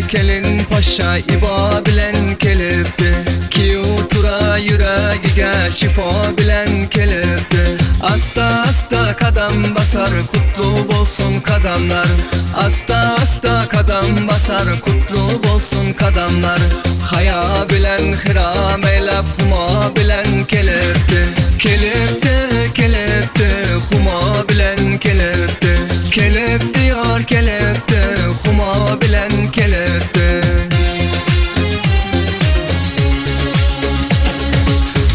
kelin paşa ibo bilen kelibdi. Ki utura yüreğige şifo bilen kelibdi. Asta asta kadam basar, kutlu bolsun kadamlar. Asta asta kadam basar, kutlu bolsun kadamlar. Haya bilen hiram eylep huma bilen kelibdi. Kelibdi, kelibdi, huma bilen kelibdi. Kelibdi yar kelibdi, huma bilen kelibdi.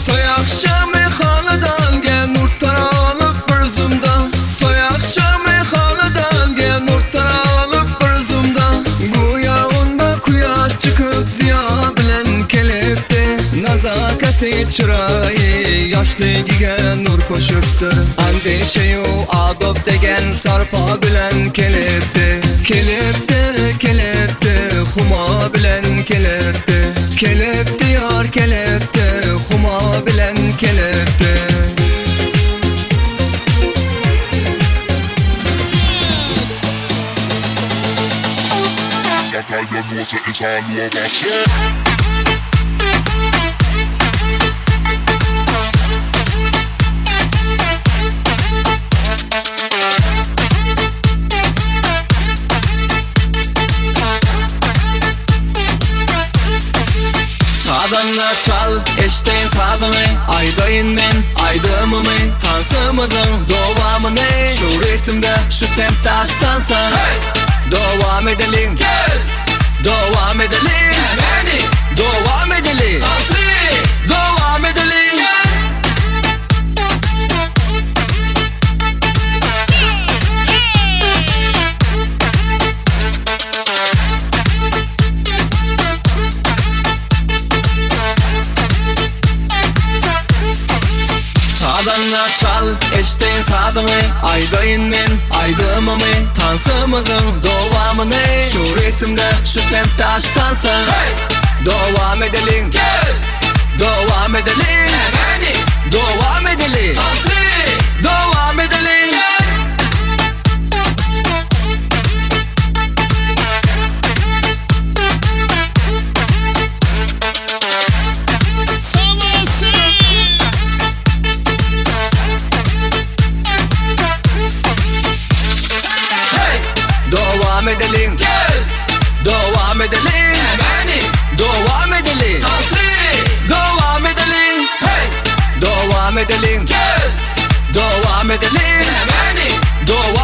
Toy akşamı halıdan gel nur taralıp bir zımda. Toy akşamı halıdan gel nur taralıp bir zımda. Guya onda kuyaş çıkıp ziya bilen kelibdi. Nazakati çırayı yaşlıgiga nur koşuptur. Andişeyu adob degen sarpa bilen kelibdi. Kelibdi, kelibdi, huma bilen kelibdi. Kelibdi yar kelibdi, huma bilen kelibdi. Nosa is on Nova. Sağdanla çal, eşteğin sağdanı. Aydayın ben, aydımımı. Tansımıdın, doğamını. Şu ritimde, şu temptaştansa hey! Devam edelim, gel. Devam edelim, beni. Devam edelim, tansı. Devam edelim, gel. Sağdanla çal, eşteğin sağdanı. Aydayın ben, aydımımı. Tansımıdın, doğamını. Şu ritimde, şu temptaştansa hey! Devam edelim, gel. Devam edelim, beni. Devam edelim, tansı. Devam edelim, gel. Devam edelim, gel. Devam edelim, beni. Devam edelim, tansı. Devam edelim, hey. Devam edelim, gel. Devam edelim, beni. Devam